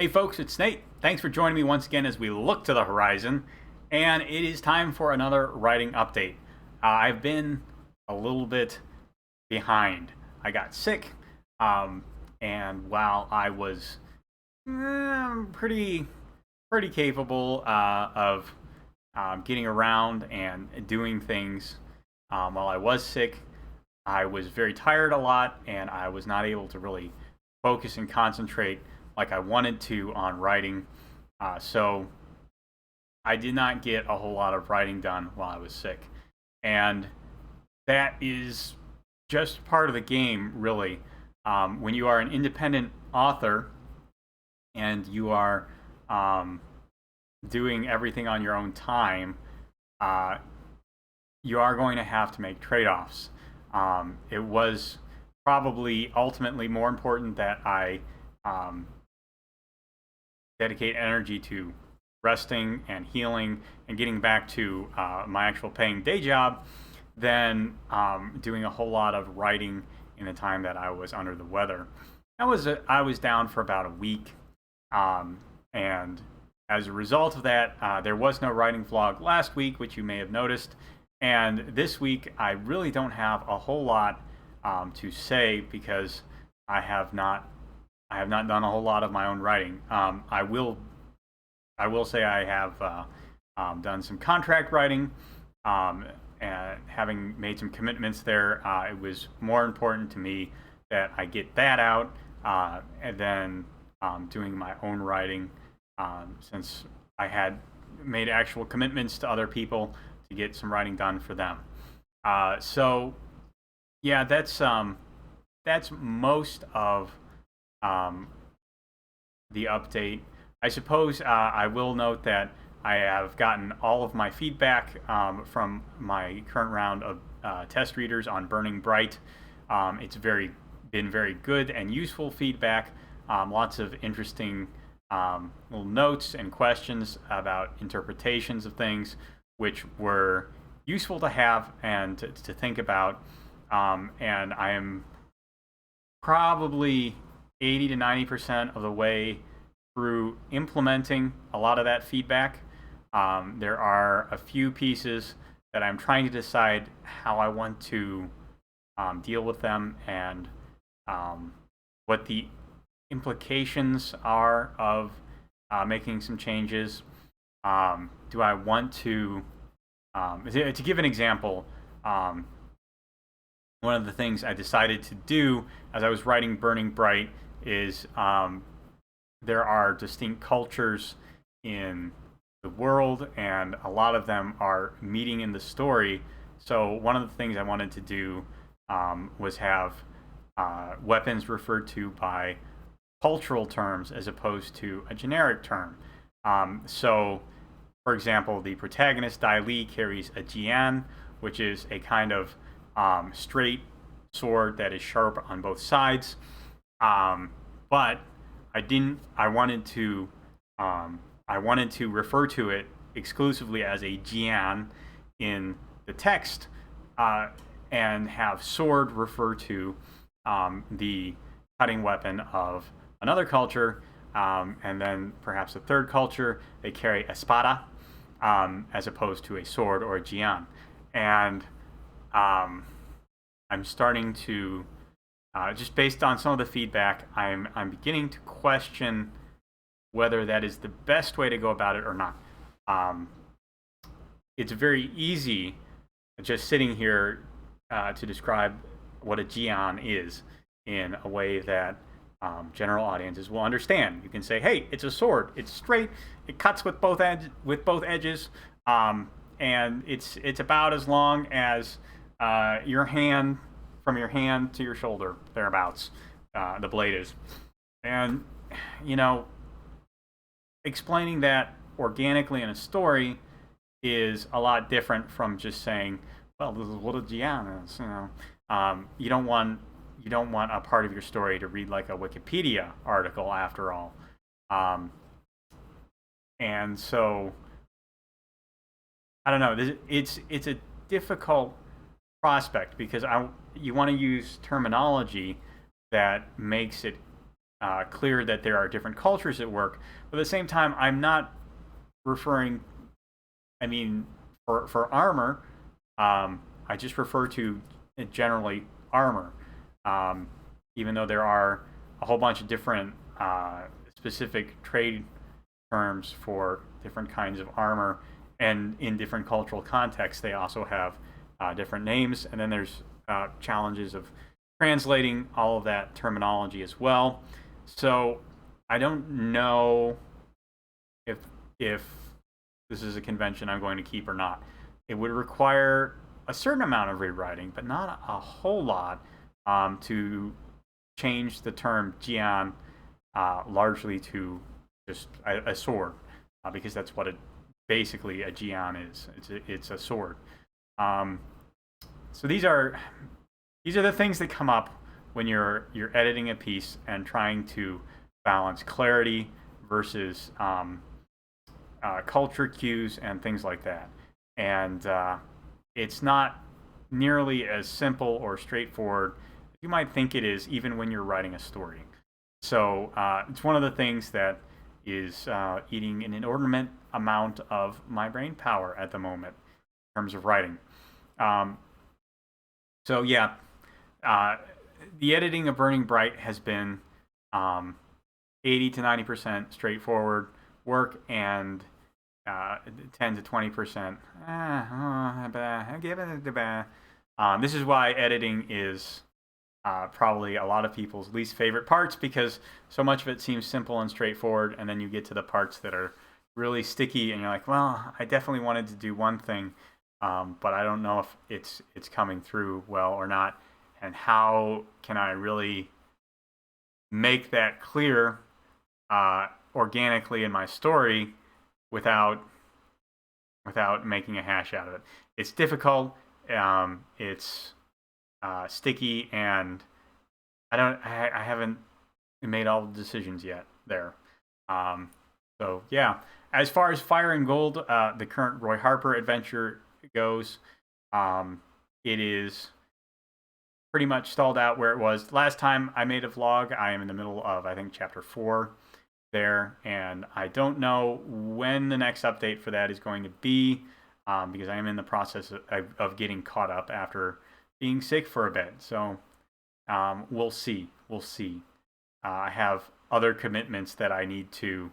Hey folks, it's Nate. Thanks for joining me once again as we look to the horizon. And it is time for another writing update. I've been a little bit behind. I got sick, and while I was pretty capable of getting around and doing things while I was sick, I was very tired a lot, and I was not able to really focus and concentrate like I wanted to on writing. So I did not get a whole lot of writing done while I was sick. And that is just part of the game, really. When you are an independent author and you are um, doing everything on your own time, uh, you are going to have to make trade offs. It was probably ultimately more important that I um, dedicate energy to resting and healing and getting back to my actual paying day job than doing a whole lot of writing in the time that I was under the weather. I was down for about a week, and as a result of that, there was no writing vlog last week, which you may have noticed. And this week, I really don't have a whole lot to say because I have not I have not done a whole lot of my own writing. I will say I have done some contract writing, and having made some commitments there, it was more important to me that I get that out, and then doing my own writing, since I had made actual commitments to other people to get some writing done for them. So yeah, that's most of um, the update. I suppose I will note that I have gotten all of my feedback from my current round of test readers on Burning Bright. It's been very good and useful feedback. Lots of interesting little notes and questions about interpretations of things, which were useful to have and to think about. And I am probably 80 to 90% of the way through implementing a lot of that feedback. There are a few pieces that I'm trying to decide how I want to deal with them and what the implications are of making some changes. Do I want to give an example? One of the things I decided to do as I was writing Burning Bright is there are distinct cultures in the world, and a lot of them are meeting in the story. So one of the things I wanted to do was have weapons referred to by cultural terms as opposed to a generic term. So, for example, the protagonist Dai Li carries a jian, which is a kind of straight sword that is sharp on both sides. But I didn't. I wanted to refer to it exclusively as a jian in the text, and have sword refer to the cutting weapon of another culture, and then perhaps a third culture they carry a espada, as opposed to a sword or a jian, and I'm starting to just based on some of the feedback, I'm beginning to question whether that is the best way to go about it or not. Um, it's very easy just sitting here to describe what a Geon is in a way that general audiences will understand. You can say, "Hey, it's a sword. It's straight. It cuts with both edges, and it's about as long as your hand from your hand to your shoulder, thereabouts. The blade is." And you know, explaining that organically in a story is a lot different from just saying, "Well, this is what a Jian is." You don't want a part of your story to read like a Wikipedia article, after all. Um, and so I don't know. It's a difficult prospect because you want to use terminology that makes it clear that there are different cultures at work. But at the same time, I'm not referring. I mean, for armor, I just refer to generally armor, um, even though there are a whole bunch of different specific trade terms for different kinds of armor, and in different cultural contexts, they also have different names. And then there's challenges of translating all of that terminology as well. So I don't know if if this is a convention I'm going to keep or not. It would require a certain amount of rewriting, but not a whole lot, to change the term Jian largely to just a sword, because that's what it basically a Jian is. It's a sword. Um, so these are the things that come up when you're editing a piece and trying to balance clarity versus culture cues and things like that. And it's not nearly as simple or straightforward as you might think it is, even when you're writing a story. So it's one of the things that is eating an inordinate amount of my brain power at the moment in terms of writing. Um, so yeah, uh, the editing of Burning Bright has been 80 to 90% straightforward work, and 10 to 20%. This is why editing is probably a lot of people's least favorite parts, because so much of it seems simple and straightforward, and then you get to the parts that are really sticky, and you're like, well, I definitely wanted to do one thing, but I don't know if it's coming through well or not, and how can I really make that clear organically in my story without making a hash out of it. It's difficult. It's sticky, and I haven't made all the decisions yet there. So yeah, as far as Fire and Gold, the current Roy Harper adventure goes, it is pretty much stalled out where it was last time I made a vlog. I am in the middle of, I think, chapter 4 there, and I don't know when the next update for that is going to be, because I am in the process of getting caught up after being sick for a bit. So we'll see. I have other commitments that I need to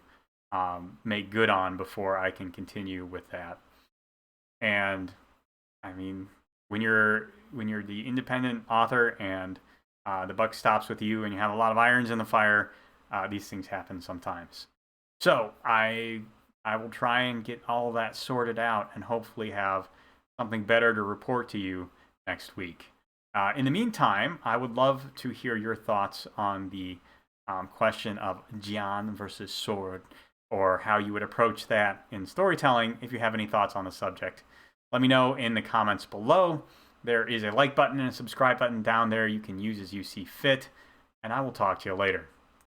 make good on before I can continue with that. And I mean, when you're the independent author, and the buck stops with you, and you have a lot of irons in the fire, these things happen sometimes. So I will try and get all that sorted out, and hopefully have something better to report to you next week. In the meantime, I would love to hear your thoughts on the question of Jian versus sword, or how you would approach that in storytelling. If you have any thoughts on the subject, let me know in the comments below. There is a like button and a subscribe button down there you can use as you see fit, and I will talk to you later.